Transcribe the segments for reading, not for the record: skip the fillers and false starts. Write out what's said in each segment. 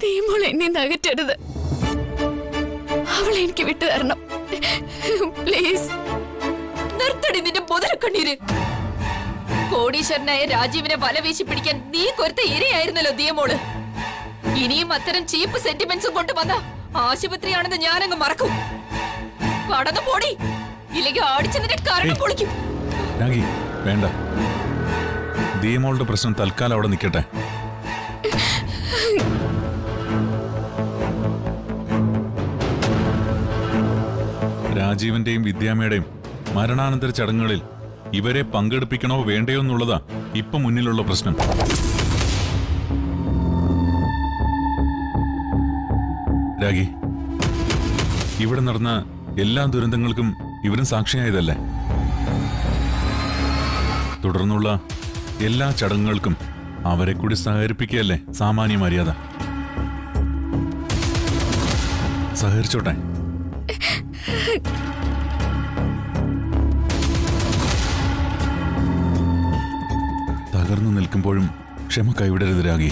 ദീമോൾ എന്നെ നകറ്റരുത്. അവളെ എനിക്ക് വിട്ടു തരണം പ്ലീസ്. നിർത്തടി നിന്റെ മുതലക്കണ്ണീര്. കോടീശ്വരനായ രാജീവിനെ വലവീശി പിടിക്കാൻ നീ കൊരുത്ത ഇരയായിരുന്നല്ലോ ദിയമോള്. ഇനിയും അത്തരം ചീപ്പ് സെന്റിമെന്റ്സും കൊണ്ട് വന്ന ആശുപത്രിയാണെന്ന് ഞാനങ്ങ് മറക്കും. കടന്നു പോടി, ഇല്ലെങ്കിൽ അടിച്ചു നിന്റെ കരണം പൊളിക്കും. വേണ്ട, ദിയമോളുടെ പ്രശ്നം തൽക്കാലം അവിടെ നിൽക്കട്ടെ. രാജീവന്റെയും വിദ്യാമ്മയുടെയും മരണാനന്തര ചടങ്ങുകളിൽ ഇവരെ പങ്കെടുപ്പിക്കണോ വേണ്ടയോ എന്നുള്ളതാ ഇപ്പൊ മുന്നിലുള്ള പ്രശ്നം. രാഗി, ഇവിടെ നടന്ന എല്ലാ ദുരന്തങ്ങൾക്കും ഇവരും സാക്ഷിയായതല്ലേ? തുടർന്നുള്ള എല്ലാ ചടങ്ങുകൾക്കും അവരെ കൂടി സഹകരിപ്പിക്കുകയല്ലേ സാമാന്യ മര്യാദ. സഹകരിച്ചോട്ടെ. തകർന്നു നിൽക്കുമ്പോഴും ക്ഷമ കൈവിടരുത് രാഗി.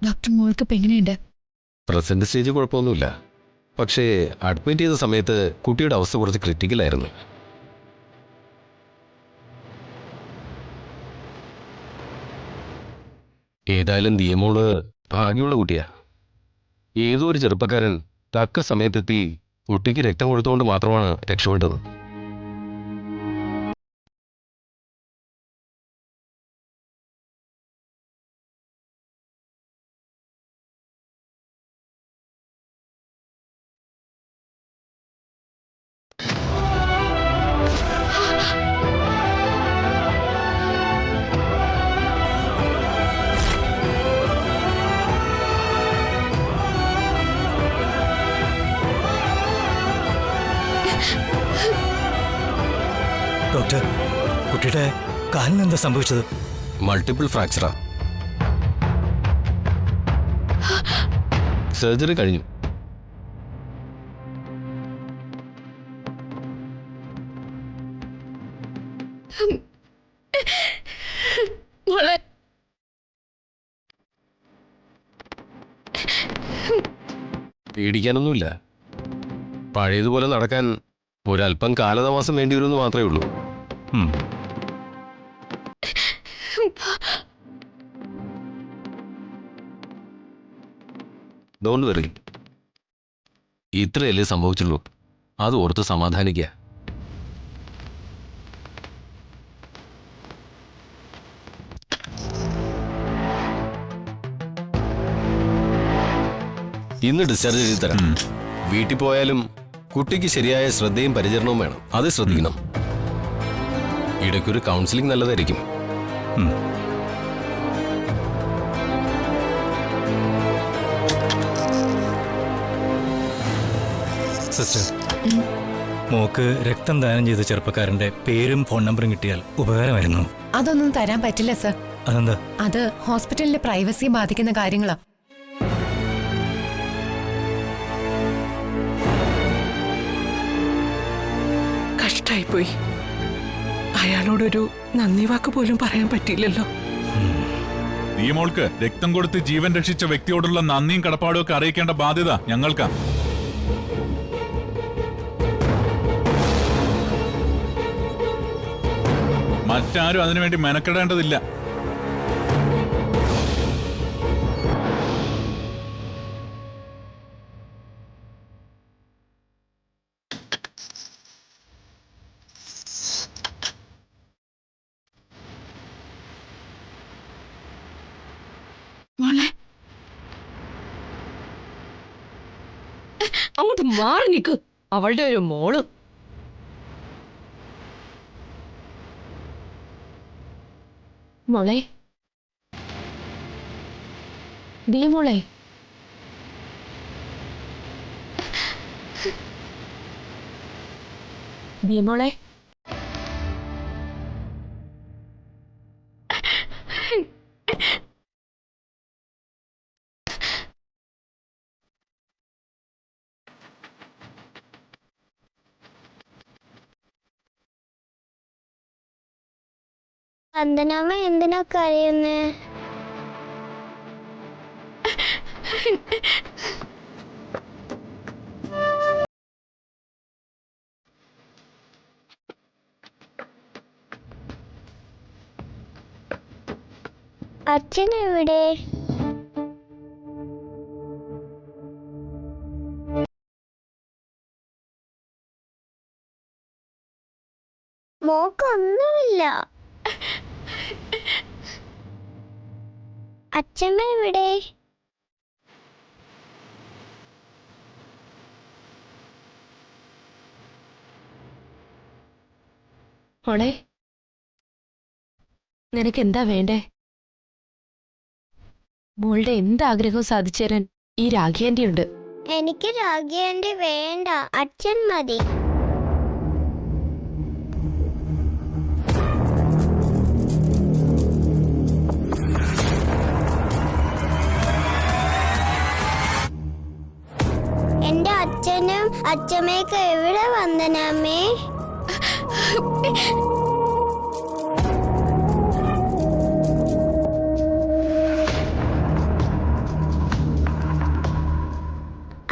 ഡോക്ടർ, മോൾക്ക് ഇപ്പൊ എങ്ങനെയുണ്ട്? പ്രസന്റ് സ്റ്റേജ് കുഴപ്പമൊന്നുമില്ല. പക്ഷേ അഡ്മിറ്റ് ചെയ്ത സമയത്ത് കുട്ടിയുടെ അവസ്ഥ കുറച്ച് ക്രിട്ടിക്കലായിരുന്നു. ഏതായാലും ദിയമോള് ഭാഗ്യമുള്ള കുട്ടിയാ. ഏതോ ഒരു ചെറുപ്പക്കാരൻ തക്ക സമയത്തെത്തി കുട്ടിക്ക് രക്തം കൊടുത്തുകൊണ്ട് മാത്രമാണ് രക്ഷപ്പെട്ടത്. ഡോക്ടർ, കുട്ടിയുടെ കാലിന് എന്താ സംഭവിച്ചത്? മൾട്ടിപ്പിൾ ഫ്രാക്ചറാ. സർജറി കഴിഞ്ഞു. മോളെ, പേടിക്കാനൊന്നുമില്ല. പഴയതുപോലെ നടക്കാൻ ഒരല്പം കാലതാമസം വേണ്ടി വരുമെന്ന് മാത്രമേ ഉള്ളൂ. Don't worry. ഇത്രയല്ലേ സംഭവിച്ചുള്ളൂ. അത് ഓർത്ത് സമാധാനിക്കുക. ഇന്ന് ഡിസ്ചാർജ് ചെയ്ത് തരാം. വീട്ടിൽ പോയാലും കുട്ടിക്ക് ശരിയായ ശ്രദ്ധയും പരിചരണവും വേണം. അത് ശ്രദ്ധിക്കണം. ഇടയ്ക്കൊരു കൗൺസിലിംഗ് നല്ലതായിരിക്കും. സിസ്റ്റർ, മോക്ക് രക്തം ദാനം ചെയ്ത ചെറുപ്പക്കാരന്റെ പേരും ഫോൺ നമ്പറും കിട്ടിയാൽ ഉപകാരമായിരുന്നു. അതൊന്നും തരാൻ പറ്റില്ല സർ. അതെന്താ? അത് ഹോസ്പിറ്റലിന്റെ പ്രൈവസി ബാധിക്കുന്ന കാര്യങ്ങളാ. കഷ്ടായിപ്പോയി. അയാളോടൊരു നന്ദി വാക്ക് പോലും പറയാൻ പറ്റിയില്ലല്ലോ. ദിയമോൾക്ക് രക്തം കൊടുത്ത് ജീവൻ രക്ഷിച്ച വ്യക്തിയോടുള്ള നന്ദിയും കടപ്പാടും ഒക്കെ അറിയിക്കേണ്ട ബാധ്യത ഞങ്ങൾക്കാ. മറ്റാരും അതിനുവേണ്ടി മെനക്കെടേണ്ടതില്ല. അങ്ങോട്ട് മാറി നിക്ക്. അവളുടെ ഒരു മോള്. മോളെ, ദിയ മോളെ, ദിയ മോളെ. വന്ദനാമ്മ എന്തിനാ കരയുന്നേ? അച്ഛൻ എവിടെ? മോക്കൊന്നുമില്ല. അച്ഛമ്മ എവിടെ? മോളെ, നിനക്ക് എന്താ വേണ്ടേ? മോളുടെ എന്താഗ്രഹവും സാധിച്ചു തരാൻ ഈ രാഖി ഉണ്ട്. എനിക്ക് രാഖി ആന്റി വേണ്ട, അച്ഛൻ മതി. എന്റെ അച്ഛനും അച്ഛമ്മയൊക്കെ എവിടെ വന്ദനാമ്മേ?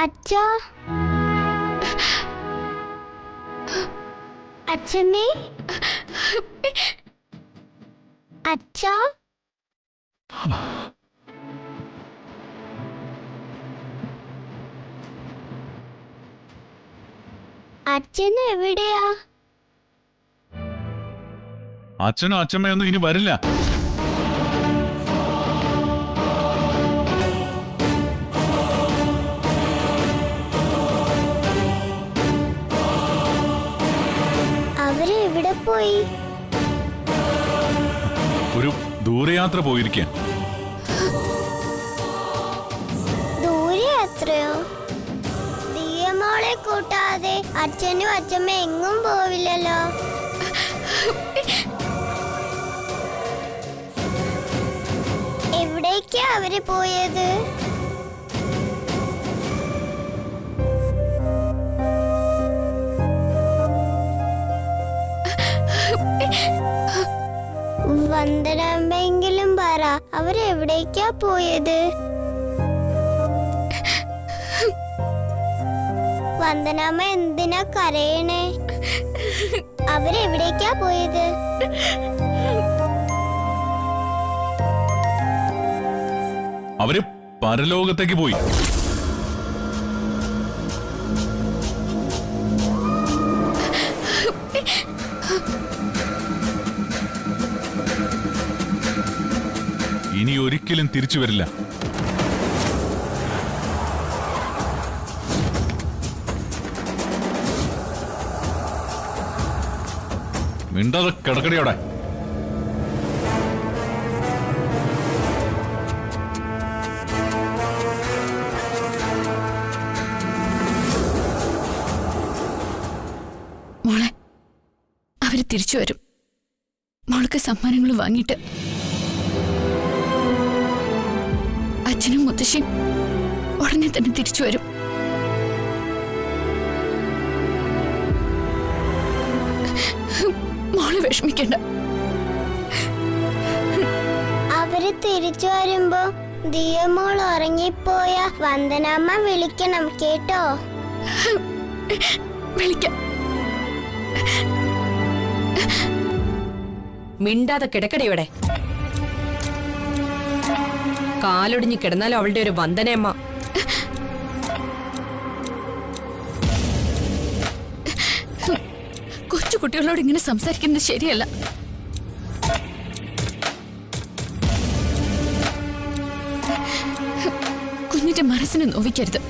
അച്ഛാ, അച്ഛമ്മേ, അച്ഛാ, അച്ഛൻ എവിടെയാ? അച്ഛനും അച്ഛമ്മയൊന്നും ഇനി വരില്ല. അവരെവിടെ പോയി? ഒരു ദൂരയാത്ര പോയിരിക്കാൻ. ദൂരയാത്രയോ? ദിയമോളെ കൂട്ടാതെ അച്ഛനും അച്ഛമ്മ എങ്ങും പോവില്ലല്ലോ. എവിടേക്കാ അവര് പോയത്? വന്ദനാമ്പെങ്കിലും പറ, അവരെവിടേക്കാ പോയത്? വന്ദനാമ്മ എന്തിനാ കരയണേ? അവരെവിടേക്കാ പോയത്? അവര് പരലോകത്തേക്ക് പോയി. ഇനി ഒരിക്കലും തിരിച്ചു വരില്ല. മിണ്ടാതെ കിടക്കടിയോടെ. മോളെ, അവര് തിരിച്ചു വരും. മോൾക്ക് സമ്മാനങ്ങൾ വാങ്ങിയിട്ട്. അച്ഛനും മുത്തശ്ശിയും ഉടനെ തന്നെ തിരിച്ചു വരും. മോള് വിഷമിക്കണ്ട. അവര് തിരിച്ചു വരുമ്പോ ദിയമോൾ ഉറങ്ങിപ്പോയ വന്ദനാമ്മ വിളിക്കണം കേട്ടോ. വിളിക്കാം. മിണ്ടാതെ കിടക്കടയുടെ. കാലൊടിഞ്ഞ് കിടന്നാലും അവളുടെ ഒരു വന്ദനയമ്മ. കൊച്ചു കുട്ടികളോട് ഇങ്ങനെ സംസാരിക്കുന്നത് ശരിയല്ല. കുഞ്ഞിന്റെ മനസ്സിനെ നോവിക്കരുത്.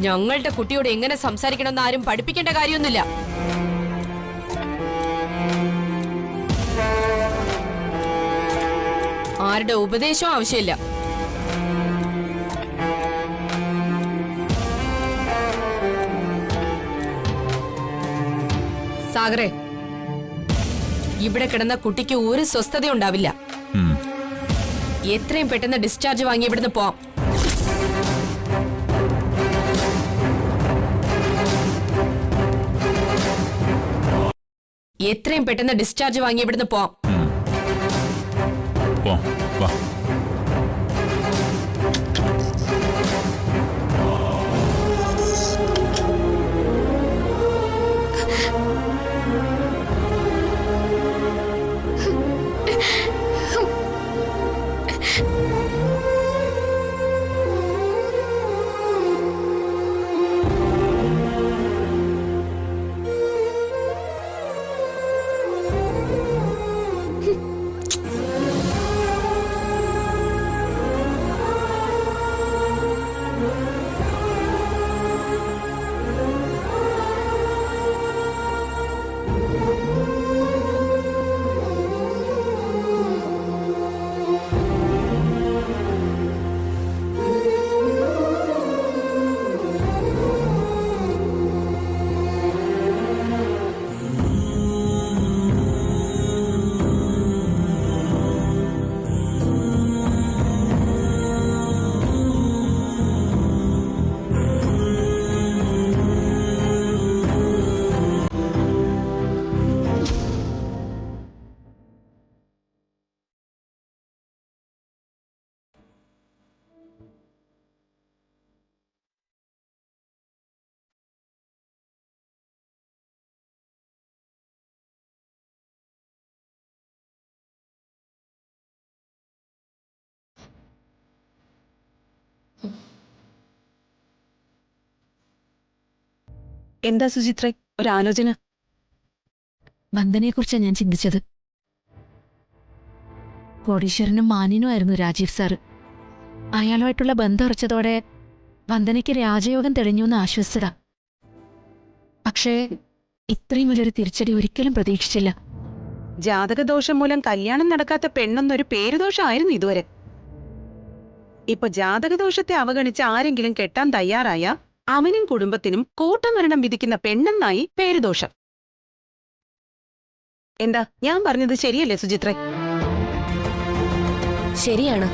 ഞങ്ങളുടെ കുട്ടിയോട് എങ്ങനെ സംസാരിക്കണമെന്ന് ആരും പഠിപ്പിക്കേണ്ട കാര്യമൊന്നുമില്ല. ആരുടെ ഉപദേശവും ആവശ്യമില്ല. സാഗറെ, ഇവിടെ കിടന്ന കുട്ടിക്ക് ഒരു സ്വസ്ഥത ഉണ്ടാവില്ല. എത്രയും പെട്ടെന്ന് ഡിസ്ചാർജ് വാങ്ങി ഇവിടുന്ന് പോവാം. എത്രയും പെട്ടെന്ന് ഡിസ്ചാർജ് വാങ്ങി ഇവിടുന്ന് പോവാം. വാ. എന്താ സുചിത്ര ഒരാലോചന? വന്ദനയെക്കുറിച്ചാണ് ഞാൻ ചിന്തിച്ചത്. കോടീശ്വരനും മാന്യനുമായിരുന്നു രാജീവ് സാറ്. അയാളുമായിട്ടുള്ള ബന്ധം ഉറച്ചതോടെ വന്ദനയ്ക്ക് രാജയോഗം തെളിഞ്ഞു എന്ന് ആശ്വസിച്ചത. പക്ഷേ ഇത്രയും വലിയൊരു തിരിച്ചടി ഒരിക്കലും പ്രതീക്ഷിച്ചില്ല. ജാതകദോഷം മൂലം കല്യാണം നടക്കാത്ത പെണ്ണൊന്നൊരു പേരുദോഷമായിരുന്നു ഇതുവരെ. ഇപ്പൊ ജാതകദോഷത്തെ അവഗണിച്ച് ആരെങ്കിലും കെട്ടാൻ തയ്യാറായ അവനും കുടുംബത്തിനും കൂട്ടമരണം വിധിക്കുന്ന പെണ്ണെന്നായി പേരുദോഷം. എന്താ ഞാൻ പറഞ്ഞത് ശരിയല്ലേ സുചിത്ര? ശരിയാണ്.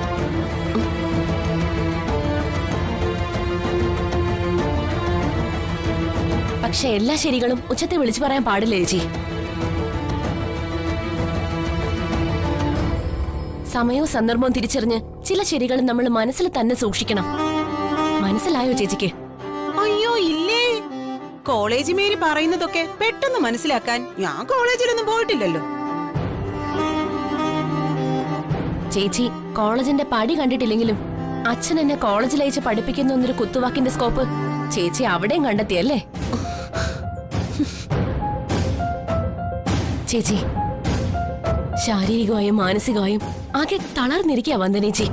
പക്ഷെ എല്ലാ ശരികളും ഉച്ചത്തെ വിളിച്ചു പറയാൻ പാടില്ല ചേച്ചി. സമയവും സന്ദർഭവും തിരിച്ചറിഞ്ഞ് ചില ശരികൾ നമ്മൾ മനസ്സിൽ തന്നെ സൂക്ഷിക്കണം. മനസ്സിലായോ ചേച്ചിക്ക്? അയ്യോ ഇല്ലേ, കോളേജ് മേരി പറയുന്നതൊക്കെ പെട്ടെന്ന് മനസ്സിലാക്കാൻ ഞാൻ കോളേജിലൊന്നും പോയിട്ടില്ലല്ലോ. ചേച്ചി കോളേജിന്റെ പടി കണ്ടിട്ടില്ലെങ്കിലും അച്ഛൻ എന്നെ കോളേജിൽ അയച്ച് പഠിപ്പിക്കുന്ന എന്നൊരു കുത്തുവാക്കിന്റെ സ്കോപ്പ് ചേച്ചി അവിടെയും കണ്ടെത്തിയല്ലേ? ചേച്ചി ശാരീരികമായും മാനസികമായും ആകെ തളർന്നിരിക്കുക വന്ദനേച്ചി.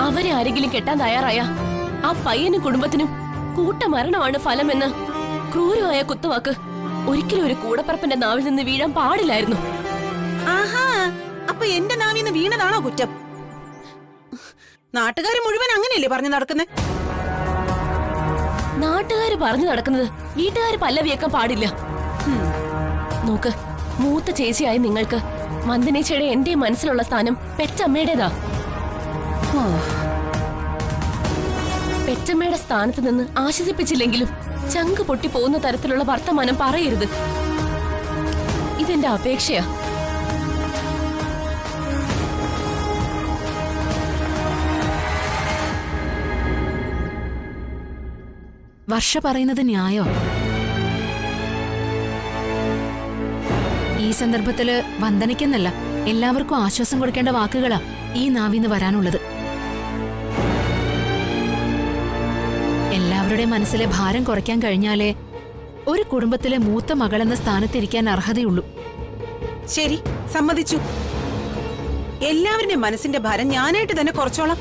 അവരെ ആരെങ്കിലും കെട്ടാൻ തയ്യാറായ ആ പയ്യനും കുടുംബത്തിനും കൂട്ടമരണമാണ് ഫലമെന്ന് ക്രൂരമായ കുത്തുവാക്ക് ഒരിക്കലും ഒരു കൂടപ്പറപ്പിന്റെ നാവിൽ നിന്ന് വീഴാൻ പാടില്ലായിരുന്നു. ആഹാ, അപ്പൊ എന്റെ നാവിന്ന് വീണതാണോ കുറ്റം? നാട്ടുകാര് മുഴുവൻ അങ്ങനെയല്ലേ പറഞ്ഞു നടക്കുന്നത്? നാട്ടുകാര് പറഞ്ഞു നടക്കുന്നത് വീട്ടുകാര് പല്ലവിയേക്കാൻ പാടില്ല. നോക്ക്, മൂത്ത ചേച്ചിയായി നിങ്ങൾക്ക് വന്ദനേച്ചിയുടെ എന്റെ മനസ്സിലുള്ള സ്ഥാനം പെറ്റമ്മയുടേതാ. പെറ്റമ്മയുടെ സ്ഥാനത്ത് നിന്ന് ആശ്വസിപ്പിച്ചില്ലെങ്കിലും ചങ്ക് പൊട്ടി പോകുന്ന തരത്തിലുള്ള വർത്തമാനം പറയരുത്. ഇതെന്റെ അപേക്ഷയാ. വർഷ പറയുന്നത് ന്യായോ? ഈ സന്ദർഭത്തില് വന്ദനയ്ക്കെന്നല്ല എല്ലാവർക്കും ആശ്വാസം കൊടുക്കേണ്ട വാക്കുകളാ ഈ നാവിന്ന് വരാനുള്ളത്. എല്ലാവരുടെ മനസ്സിലെ ഭാരം കുറയ്ക്കാൻ കഴിഞ്ഞാലേ ഒരു കുടുംബത്തിലെ മൂത്ത മകളെന്ന സ്ഥാനത്തിരിക്കാൻ അർഹതയുള്ളൂ. ശരി, സമ്മതിച്ചു. എല്ലാവരുടെയും മനസ്സിന്റെ ഭാരം ഞാനായിട്ട് തന്നെ കുറച്ചോളാം.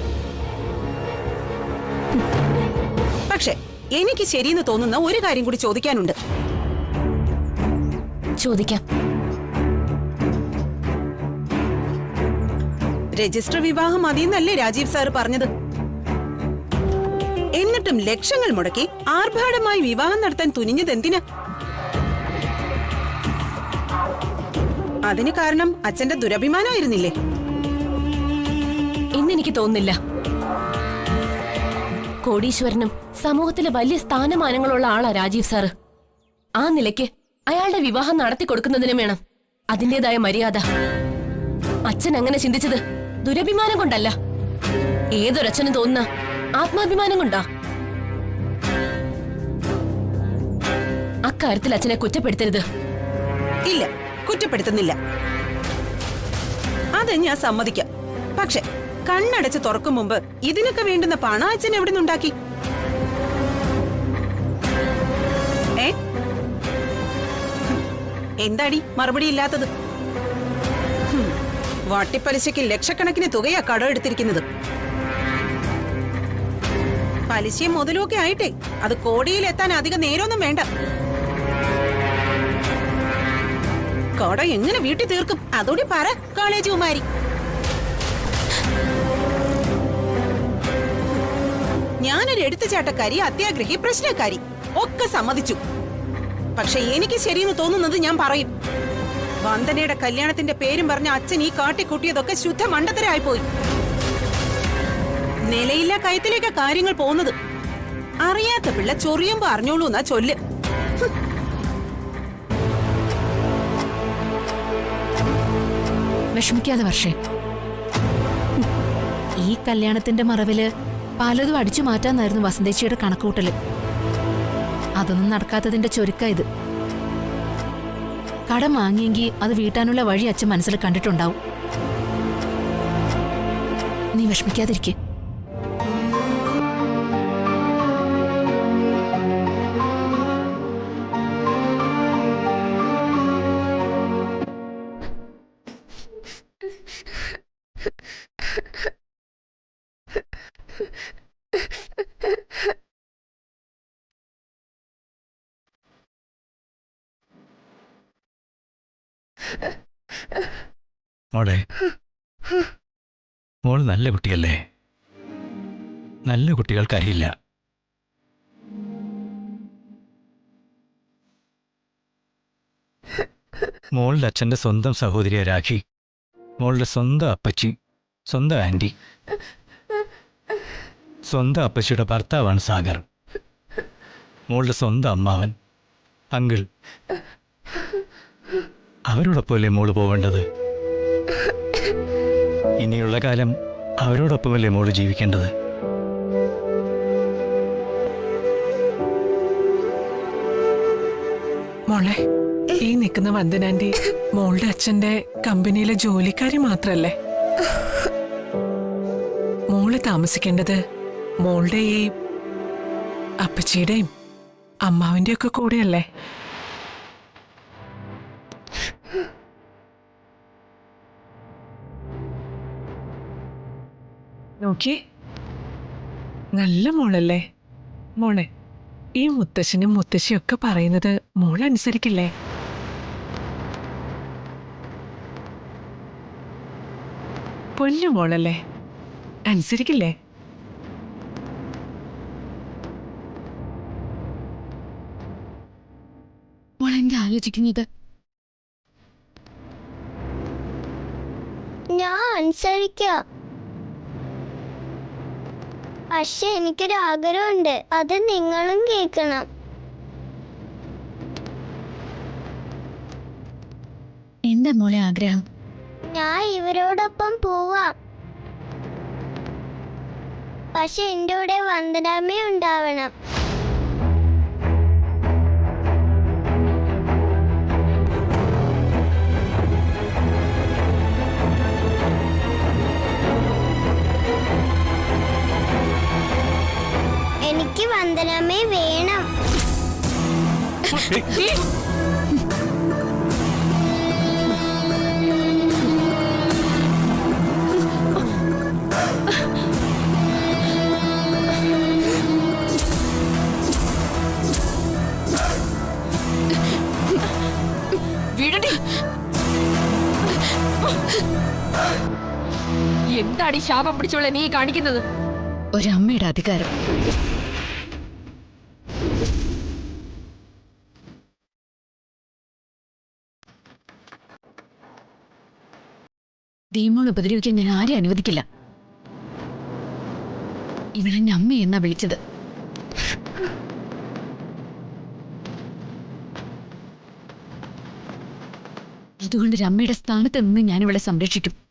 പക്ഷെ എനിക്ക് ശരിയെന്ന് തോന്നുന്ന ഒരു കാര്യം കൂടി ചോദിക്കാനുണ്ട്. ചോദിക്കാം. രജിസ്റ്റർ വിവാഹം മതിയെന്നല്ലേ രാജീവ് സാർ പറഞ്ഞത്? എന്നിട്ടും ലക്ഷങ്ങൾ മുടക്കി ആർഭാടമായി വിവാഹം നടത്താൻ തുനിഞ്ഞതെന്തിനാ? അതിന് കാരണം അച്ഛന്റെ ദുരഭിമാനമായിരുന്നില്ലേ? ഇന്നെനിക്ക് തോന്നുന്നില്ല. കോടീശ്വരനും സമൂഹത്തിലെ വലിയ സ്ഥാനമാനങ്ങളുള്ള ആളാ രാജീവ് സാറ്. ആ നിലയ്ക്ക് അയാളുടെ വിവാഹം നടത്തി കൊടുക്കുന്നതിനും വേണം അതിന്റേതായ മര്യാദ. അച്ഛൻ അങ്ങനെ ചിന്തിച്ചത് ദുരഭിമാനം കൊണ്ടല്ല. ഏതൊരച്ഛനും തോന്നുന്ന ആത്മാഭിമാനം കൊണ്ടാ. അക്കാര്യത്തിൽ അച്ഛനെ കുറ്റപ്പെടുത്തരുത്. ഇല്ല, കുറ്റപ്പെടുത്തുന്നില്ല. അത് ഞാൻ സമ്മതിക്കാം. പക്ഷെ കണ്ണടച്ച് തുറക്കും മുമ്പ് ഇതിനൊക്കെ വേണ്ടുന്ന പണം അച്ഛൻ എവിടെ നിന്നുണ്ടാക്കി? എന്താടി മറുപടി ഇല്ലാത്തത്? വാട്ടിപ്പലിശയ്ക്ക് ലക്ഷക്കണക്കിന് തുകയാ കടം എടുത്തിരിക്കുന്നത്. പലിശയും മുതലും ഒക്കെ ആയിട്ടേ അത് കോടിയിലെത്താൻ അധികം നേരമൊന്നും വേണ്ട. കട എങ്ങനെ വീട്ടിൽ തീർക്കും? അതോടെ പറ കോളേജ് കുമാരി. ഞാനൊരു എടുത്തുചാട്ടക്കാരി, അത്യാഗ്രഹി, പ്രശ്നക്കാരി ഒക്കെ സമ്മതിച്ചു. പക്ഷെ എനിക്ക് ശരിയെന്ന് തോന്നുന്നത് ഞാൻ പറയും. വന്ദനയുടെ കല്യാണത്തിന്റെ പേരും പറഞ്ഞ അച്ഛൻ ഈ കാട്ടിക്കൂട്ടിയതൊക്കെ ശുദ്ധ മണ്ടത്തരായിപ്പോയി. നിലയില്ല കയത്തിലേക്കാ കാര്യങ്ങൾ പോകുന്നത്. അറിയാത്ത പിള്ള ചൊറിയുമ്പോ അറിഞ്ഞോളൂ എന്നാ ചൊല്ല്. വിഷമിക്കാതെ വർഷേ. ഈ കല്യാണത്തിന്റെ മറവില് പലതും അടിച്ചു മാറ്റാന്നായിരുന്നു വസന്തേച്ചിയുടെ കണക്കൂട്ടല്. അതൊന്നും നടക്കാത്തതിന്റെ ചൊരുക്ക ഇത്. കടം വാങ്ങിയെങ്കിൽ അത് വീട്ടാനുള്ള വഴി അച്ഛൻ മനസ്സിൽ കണ്ടിട്ടുണ്ടാവും. നീ വിഷമിക്കാതിരിക്കെ. മോളെ, മോൾ നല്ല കുട്ടിയല്ലേ? നല്ല കുട്ടികൾക്കറിയില്ല. മോളുടെ അച്ഛൻ്റെ സ്വന്തം സഹോദരിയ രാഖി, മോളുടെ സ്വന്തം അപ്പച്ചി, സ്വന്തം ആൻറ്റി, സ്വന്തം അപ്പച്ചിയുടെ ഭർത്താവാണ് സാഗർ, മോളുടെ സ്വന്തം അമ്മാവൻ, അങ്കിൾ. അവരോടൊപ്പമല്ലേ മോള് പോവേണ്ടത്? ഇനിയുള്ള കാലം അവരോടൊപ്പമല്ലേ മോള് ജീവിക്കേണ്ടത്? മോളെ, ഈ നിൽക്കുന്ന വന്ദനാന്റി മോളുടെ അച്ഛന്റെ കമ്പനിയിലെ ജോലിക്കാരി മാത്രല്ലേ? മോള് താമസിക്കേണ്ടത് മോളുടെ ഈ അപ്പച്ചിയുടെയും അമ്മാവിന്റെ ഒക്കെ കൂടെയല്ലേ? നോക്കി, നല്ല മോളല്ലേ മോളെ? ഈ മുത്തശ്ശനും മുത്തശ്ശിയും ഒക്കെ പറയുന്നത് മോളനുസരിക്കില്ലേ? പൊന്നു മോളല്ലേ, അനുസരിക്കില്ലേ? മോളെന്താ ആലോചിക്കുന്നത്? ഞാൻ അനുസരിക്കാം. പക്ഷെ എനിക്കൊരു ആഗ്രഹമുണ്ട്, അത് നിങ്ങളും കേൾക്കണം. എന്താ മോളെ ആഗ്രഹം? ഞാൻ ഇവരോടൊപ്പം പോവാം. പക്ഷെ എന്റെ കൂടെ വന്ദനാമ്മ ഉണ്ടാവണം. എനിക്ക് വന്ദനാമ്മയെ വേണം. എന്താണ് ഈ ശാപം പിടിച്ചോളെ നീ കാണിക്കുന്നത്? ഒരമ്മയുടെ അധികാരം. ദീമോൾ ഉപദ്രവിക്കാൻ ഞാൻ ആരെയും അനുവദിക്കില്ല. ഇവരെന്നെ അമ്മ എന്നാ വിളിച്ചത്. അതുകൊണ്ട് ഒരു അമ്മയുടെ സ്ഥാനത്ത് നിന്ന് ഞാൻ ഇവളെ സംരക്ഷിക്കും.